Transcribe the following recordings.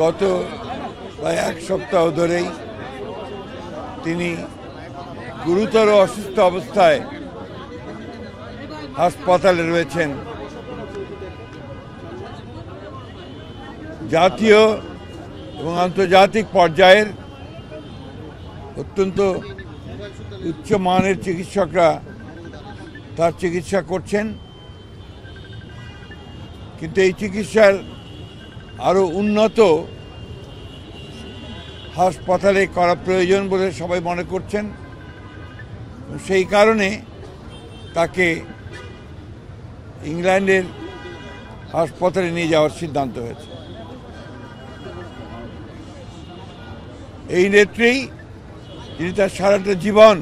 গত প্রায় এক সপ্তাহ ধরেই তিনি গুরুতর অসুস্থ অবস্থায় হাসপাতালে রয়েছেন। জাতীয় এবং আন্তর্জাতিক পর্যায়ের অত্যন্ত উচ্চমানের চিকিৎসকরা তার চিকিৎসা করছেন, কিন্তু এই চিকিৎসার আরও উন্নত হাসপাতালে করা প্রয়োজন বলে সবাই মনে করছেন। সেই কারণে তাকে ইংল্যান্ডের হাসপাতালে নিয়ে যাওয়ার সিদ্ধান্ত হয়েছে। এই নেত্রী, যিনি তার সারাটা জীবন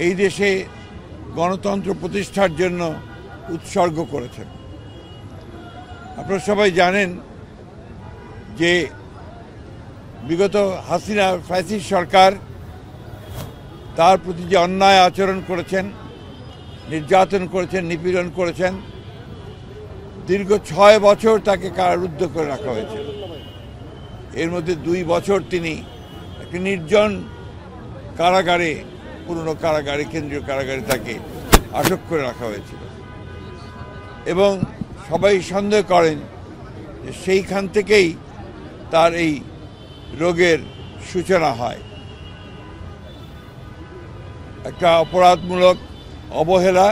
এই দেশে গণতন্ত্র প্রতিষ্ঠার জন্য উৎসর্গ করেছেন। আপনারা সবাই জানেন যে বিগত হাসিনা ফ্যাসিস্ট সরকার তার প্রতি যে অন্যায় আচরণ করেছেন, নির্যাতন করেছেন, নিপীড়ন করেছেন, দীর্ঘ 6 বছর তাকে কারারুদ্ধ করে রাখা হয়েছিল। এর মধ্যে 2 বছর তিনি একটি নির্জন কারাগারে, পুরনো কারাগারে, কেন্দ্রীয় কারাগারে তাকে আটক করে রাখা হয়েছিল এবং সবাই সন্দেহ করেন যে সেইখান থেকেই তার এই রোগের সূচনা হয়। একটা অপরাধমূলক অবহেলা,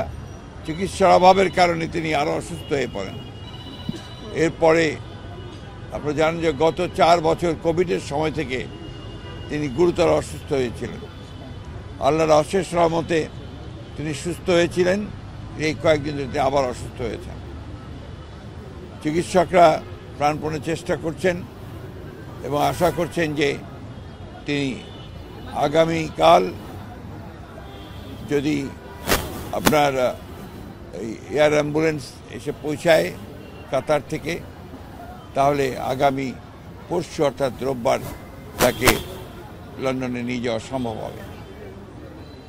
চিকিৎসার অভাবের কারণে তিনি আরও অসুস্থ হয়ে পড়েন। এরপরে আপনারা জানেন যে গত 4 বছর কোভিডের সময় থেকে তিনি গুরুতর অসুস্থ হয়েছিলেন। আল্লাহর অশেষ রহমতে তিনি সুস্থ হয়েছিলেন। এই কয়েকদিন ধরে আবার অসুস্থ হয়েছেন। চিকিৎসকরা প্রাণপণে চেষ্টা করছেন এবং আশা করছেন যে তিনি আগামীকাল যদি আপনার এয়ার অ্যাম্বুলেন্স এসে পৌঁছায় কাতার থেকে, তাহলে আগামী পরশু অর্থাৎ রোববার তাকে লন্ডনে নিয়ে যাওয়া সম্ভব হবে।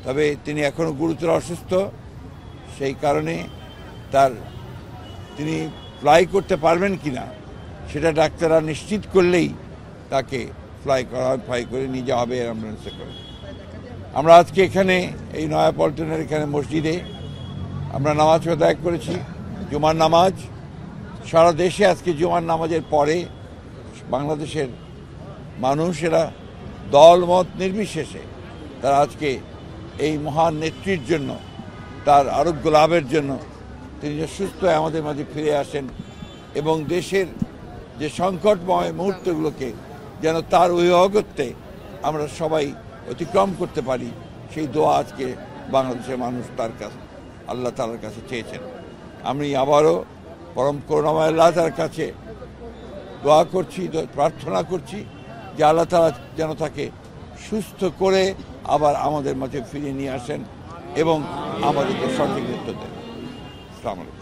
তবে তিনি এখনও গুরুতর অসুস্থ, সেই কারণে তিনি ফ্লাই করতে পারবেন কিনা সেটা ডাক্তাররা নিশ্চিত করলেই তাকে ফ্লাই করে নিয়ে যাওয়া হবে অ্যাম্বুলেন্সে করে। আমরা আজকে এখানে এই নয়াপল্টনের এখানে মসজিদে আমরা নামাজ আদায় করেছি, জুমার নামাজ। সারা দেশে আজকে জুমার নামাজের পরে বাংলাদেশের মানুষেরা দল মত নির্বিশেষে তারা আজকে এই মহান নেত্রীর জন্য, তার আরোগ্য লাভের জন্য, তিনি যে সুস্থ হয়ে আমাদের মাঝে ফিরে আসেন এবং দেশের যে সংকটময় মুহূর্তগুলোকে যেন তার অভিভাবকত্বে আমরা সবাই অতিক্রম করতে পারি, সেই দোয়া আজকে বাংলাদেশের মানুষ তার কাছে, আল্লাহ তাআলার কাছে চেয়েছেন। আমি আবারও পরম করুণাময় আল্লাহ তাআলার কাছে দোয়া করছি, প্রার্থনা করছি যে আল্লাহ তাআলা যেন তাকে সুস্থ করে আবার আমাদের মাঝে ফিরিয়ে নিয়ে আসেন এবং আমাদেরকে সঠিক উত্তর দেন। আসসালামু আলাইকুম।